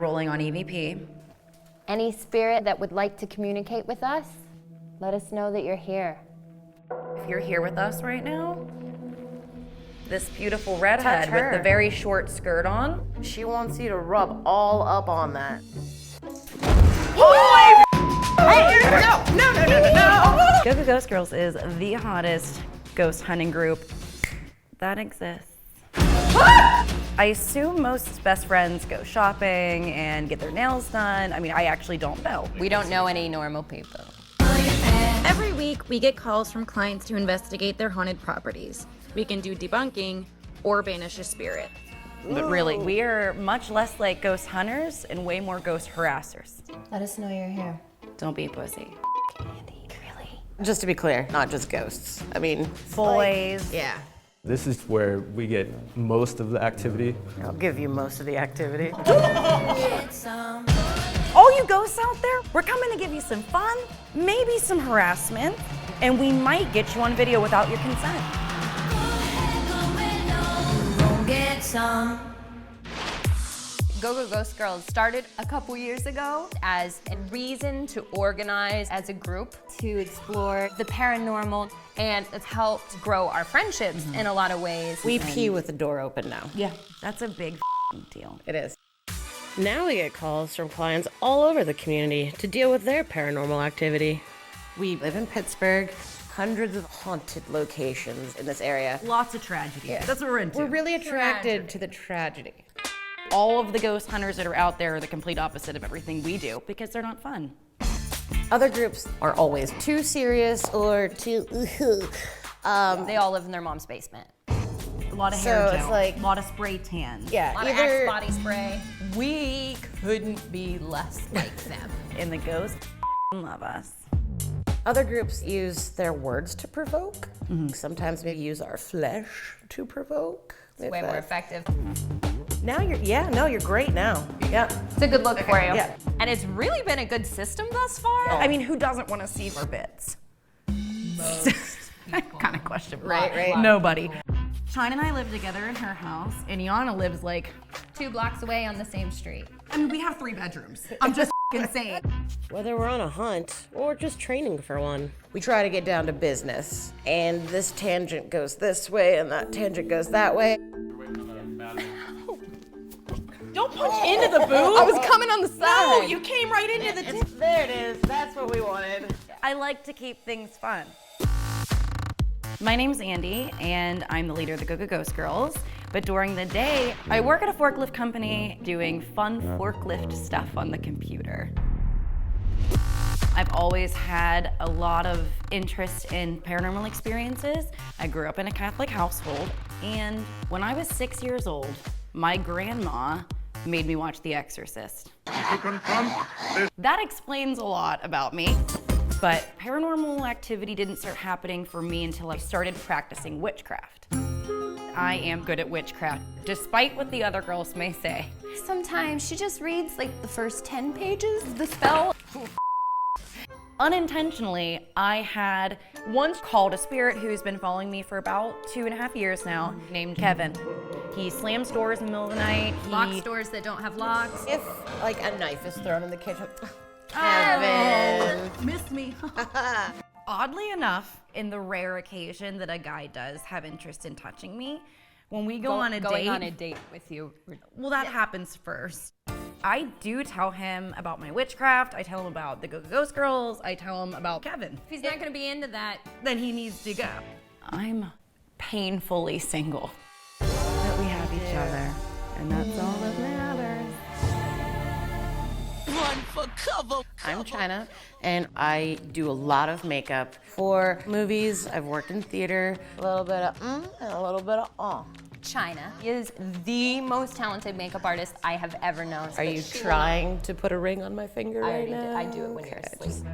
rolling on EVP. Any spirit that would like to communicate with us, let us know that you're here. If you're here with us right now, this beautiful redhead with the very short skirt on. She wants you to rub all up on that. Oh! Hey, no. Go Go Ghost Girls is the hottest ghost hunting group that exists. I assume most best friends go shopping and get their nails done. I mean, I actually don't know. We don't know any normal people. Every week, we get calls from clients to investigate their haunted properties. We can do debunking or banish a spirit. But really, we are much less like ghost hunters and way more ghost harassers. Let us know you're here. Don't be a pussy. Candy, really? Just to be clear, not just ghosts. I mean, Boys. yeah. This is where we get most of the activity. I'll give you most of the activity. All you ghosts out there, we're coming to give you some fun, maybe some harassment, and we might get you on video without your consent. Go Go Ghost Girls started a couple years ago as a reason to organize as a group to explore the paranormal, and it's helped grow our friendships in a lot of ways. We pee with the door open now. Yeah, that's a big deal. It is. Now we get calls from clients all over the community to deal with their paranormal activity. We live in Pittsburgh, hundreds of haunted locations in this area. Lots of tragedy. Yeah. That's what we're into. We're really attracted to the tragedy. All of the ghost hunters that are out there are the complete opposite of everything we do because they're not fun. Other groups are always too serious or too They all live in their mom's basement. A lot of hair So gel, it's like- a lot of spray tan. yeah, A lot of Axe body spray. We couldn't be less like them. And the ghosts love us. Other groups use their words to provoke. Sometimes we use our flesh to provoke. It's way more effective. Now you're great now. Yeah. It's a good look for you. Yeah. And it's really been a good system thus far. I mean, who doesn't want to see our bits? Kind of questionable. Right. Nobody. Chyna and I live together in her house, and Yana lives like 2 blocks away on the same street. I mean, we have 3 bedrooms. I'm just insane. Whether we're on a hunt or just training for one, we try to get down to business. And this tangent goes this way and that tangent goes that way. Don't punch into the boob. I was coming on the side. No, you came right into the tip. There it is. That's what we wanted. I like to keep things fun. My name's Ande, and I'm the leader of the Go Go Ghost Girls. But during the day, I work at a forklift company doing fun forklift stuff on the computer. I've always had a lot of interest in paranormal experiences. I grew up in a Catholic household, and when I was 6 years old, my grandma made me watch The Exorcist. That explains a lot about me. But paranormal activity didn't start happening for me until I started practicing witchcraft. I am good at witchcraft, despite what the other girls may say. Sometimes she just reads like the first 10 pages of the spell. Unintentionally, I had once called a spirit who's been following me for about 2.5 years now, named Kevin. He slams doors in the middle of the night. Locks doors that don't have locks. If like a knife is thrown in the kitchen. Kevin! Missed me. Oddly enough, in the rare occasion that a guy does have interest in touching me, when we go on a Going date, on a date with you. well, that happens first. I do tell him about my witchcraft. I tell him about the Go Go Ghost Girls. I tell him about Kevin. If he's not gonna be into that, Then he needs to go. I'm painfully single. That we have each other, and that's all that matters. I'm Chyna, and I do a lot of makeup for movies. I've worked in theater, a little bit of and a little bit of Chyna is the most talented makeup artist I have ever known. Are you trying to put a ring on my finger right now? I do it when you're asleep.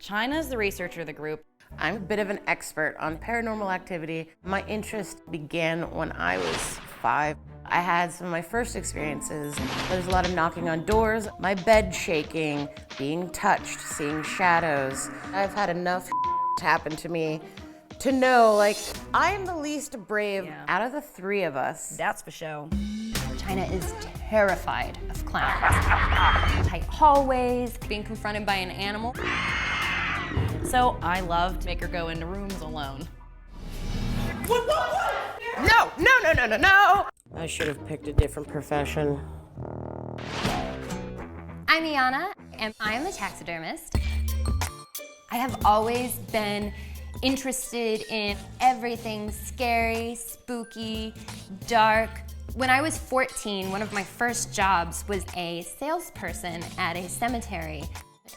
Chyna's the researcher of the group. I'm a bit of an expert on paranormal activity. My interest began when I was 5. I had some of my first experiences. There's a lot of knocking on doors, my bed shaking, being touched, seeing shadows. I've had enough happen to me to know, like, I am the least brave out of the 3 of us. That's for show. Chyna is terrified of clowns. Tight hallways, being confronted by an animal. So I love to make her go into rooms alone. No, no, no, no, no, no! I should have picked a different profession. I'm Iana, and I'm a taxidermist. I have always been interested in everything scary, spooky, dark. When I was 14, one of my first jobs was a salesperson at a cemetery.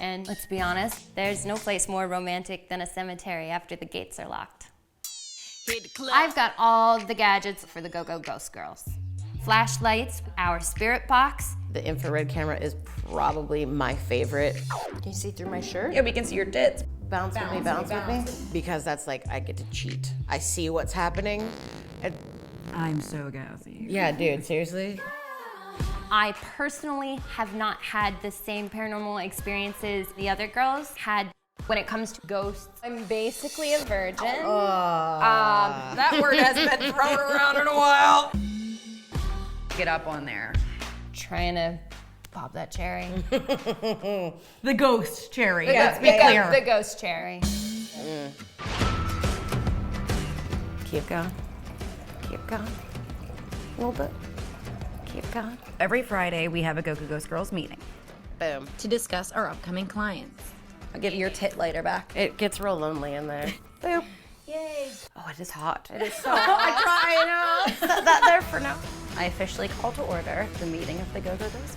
And let's be honest, there's no place more romantic than a cemetery after the gates are locked. I've got all the gadgets for the Go-Go Ghost Girls. Flashlights, our spirit box. The infrared camera is probably my favorite. Can you see through my shirt? Yeah, we can see your tits. Bounce with me, bounce with me. Because that's like, I get to cheat. I see what's happening. I'm so gassy. Yeah, dude, seriously? I personally have not had the same paranormal experiences the other girls had when it comes to ghosts. I'm basically a virgin. That word has been thrown around in a while. Get up on there. Trying to pop that cherry. The ghost cherry. Let's be clear. The ghost cherry. Keep going. Keep going. A little bit. Keep going. Every Friday, we have a Go-Go Ghost Girls meeting. Boom. To discuss our upcoming clients. I'll give you your tit lighter back. It gets real lonely in there. Boom. Yay. Oh, it is hot. It is so hot. I know. Set that there for now. I officially call to order the meeting of the Go-Go Ghost Girls.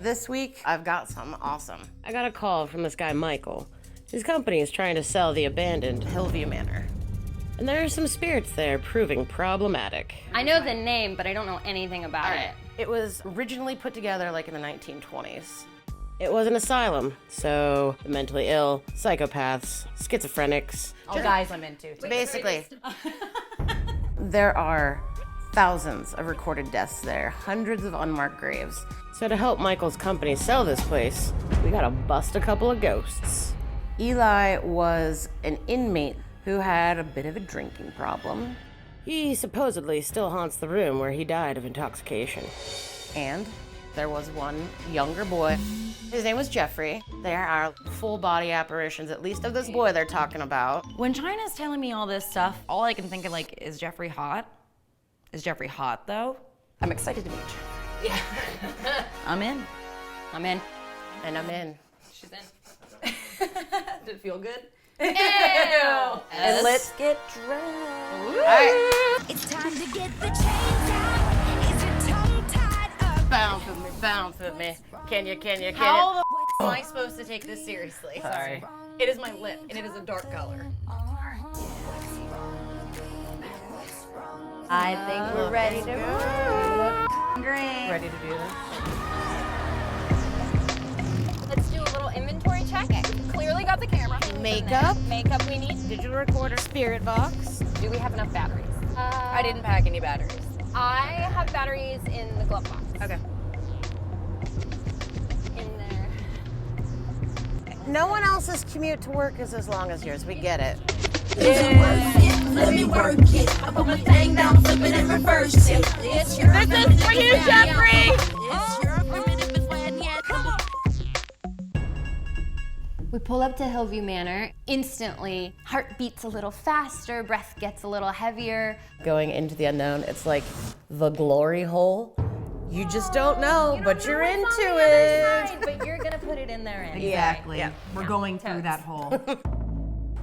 This week, I've got something awesome. I got a call from this guy, Michael. His company is trying to sell the abandoned Hillview Manor. And there are some spirits there proving problematic. I know the name, but I don't know anything about it. It was originally put together like in the 1920s. It was an asylum, so the mentally ill, psychopaths, schizophrenics. All guys I'm into. Basically, there are thousands of recorded deaths there, hundreds of unmarked graves. So to help Michael's company sell this place, we gotta bust a couple of ghosts. Eli was an inmate who had a bit of a drinking problem. He supposedly still haunts the room where he died of intoxication. And there was one younger boy. His name was Jeffrey. There are full body apparitions, at least of this boy they're talking about. When Chyna's telling me all this stuff, all I can think of like, is Jeffrey hot? Is Jeffrey hot though? I'm excited to meet you. Yeah. I'm in. I'm in. And I'm in. She's in. Did it feel good? Ew. And let's get drunk. All right. It's time to get the chains out. Is your tongue tied up? Bounce with me, bounce with me. Can you? How the am I supposed to take this seriously? Sorry. It is my lip, and it is a dark color. I think we're ready to roll. Great. Ready to do this? Let's do a little inventory check. Clearly got the camera. Makeup. Makeup we need. Digital recorder, spirit box. Do we have enough batteries? I didn't pack any batteries. I have batteries in the glove box. Okay. In there. No one else's commute to work is as long as yours. We get it. Let me work it. I put my thing down, flip it and reverse it. It's your This is for you, Jeffrey. It's your primitive when yeah, come on. We pull up to Hillview Manor. Instantly, heart beats a little faster, breath gets a little heavier. Going into the unknown, it's like the glory hole. You just don't know, but you're what's into on the other it. side, but you're gonna put it in there anyway. Exactly. Yeah. We're going through that hole.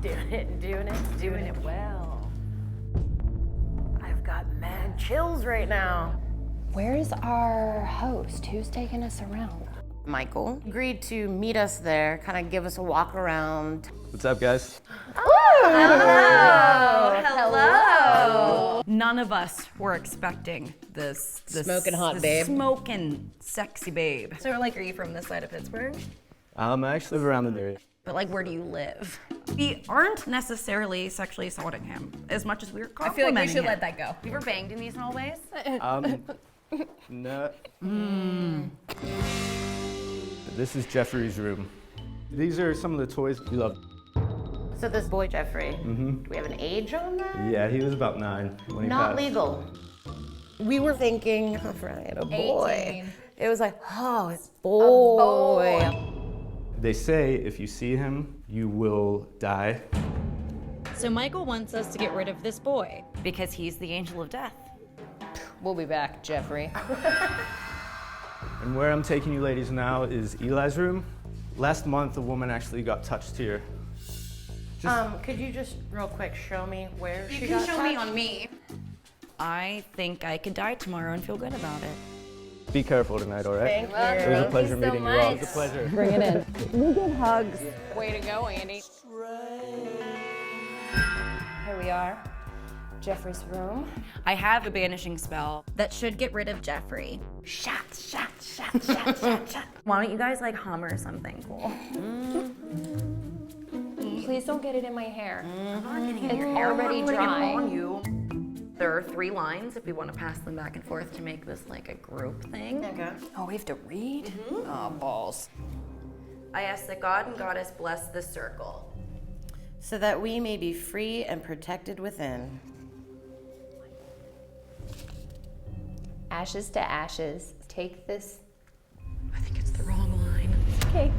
Doing it well. I've got mad chills right now. Where's our host? Who's taking us around? Michael agreed to meet us there, kind of give us a walk around. What's up, guys? Hello. None of us were expecting this Smoking hot this babe. Smoking sexy babe. So like, are you from this side of Pittsburgh? I actually live around the area. But like, where do you live? We aren't necessarily sexually assaulting him as much as we're complimenting him. that go. You ever banged in these hallways? No. This is Jeffrey's room. These are some of the toys we love. So this boy, Jeffrey, do we have an age on that? Yeah, he was about 9 when he Not passed. legal. We were thinking, right, a boy. 18. It was like, oh, it's boy. They say if you see him, you will die. So Michael wants us to get rid of this boy. Because he's the angel of death. We'll be back, Jeffrey. And where I'm taking you ladies now is Elis Room. Last month, a woman actually got touched here. Could you just real quick show me where she You got can show me touched? on me. I think I could die tomorrow and feel good about it. Be careful tonight, all right? Thank you. It was a pleasure Thank you so meeting you all. much. It's a pleasure. Bring it in. Way to go, Andy. Here we are, Jeffrey's room. I have a banishing spell. That should get rid of Jeffrey. Why don't you guys like hum or something cool? Please don't get it in my hair. I'm not getting in It's your hair. already I'm putting it dry. on you. There are 3 lines if we want to pass them back and forth to make this like a group thing. Okay. Oh, we have to read? Oh, balls. I ask that God and Goddess bless this circle. So that we may be free and protected within. Ashes to ashes. Take this. I think it's the wrong line. Okay.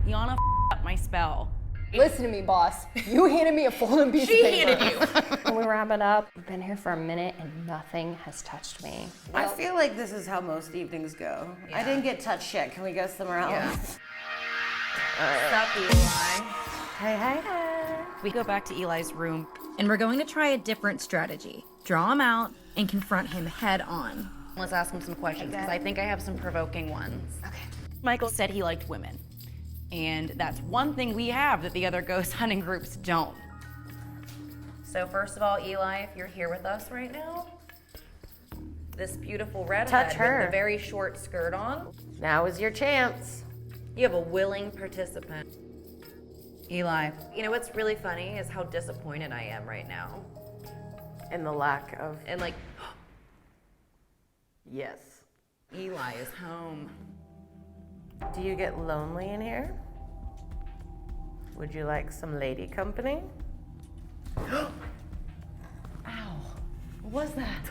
Yana up my spell. Listen to me, boss. You handed me a folding piece of paper. Handed you. When we wrap it up, we've been here for a minute and nothing has touched me. I feel like this is how most evenings go. I didn't get touched yet. Can we go somewhere else? Sup, Eli? Hey, hey, hey. We go back to Eli's room. And we're going to try a different strategy. Draw him out and confront him head on. Let's ask him some questions because I think I have some provoking ones. Okay. Michael said he liked women. And that's one thing we have that the other ghost hunting groups don't. So first of all, Eli, if you're here with us right now, this beautiful redhead Touch her. with the very short skirt on, Now is your chance. you have a willing participant. Eli, you know what's really funny is how disappointed I am right now. In the lack of And like, yes. Eli is home. Do you get lonely in here? Would you like some lady company? Ow. What was that?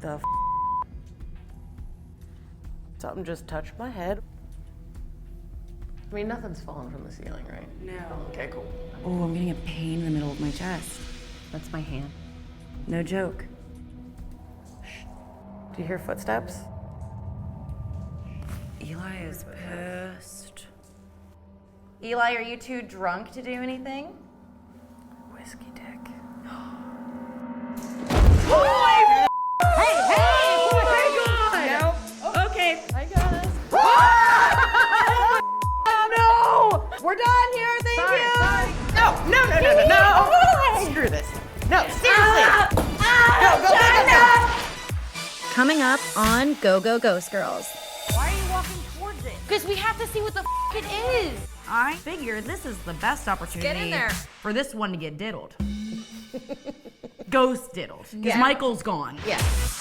The f. Something just touched my head. I mean, nothing's falling from the ceiling, right? No. Okay, cool. Oh, I'm getting a pain in the middle of my chest. That's my hand. No joke. Do you hear footsteps? Eli is pissed. Eli, are you too drunk to do anything? Whiskey dick. Okay. I got us. We're done here, thank you! No! Screw this. No, seriously! Go, Chyna! Coming up on Go Go Ghost Girls. Why are you walking towards it? Because we have to see what the it is. I figured this is the best opportunity Get in there. for this one to get diddled. Ghost diddled. Because Yeah. Michael's gone. Yes.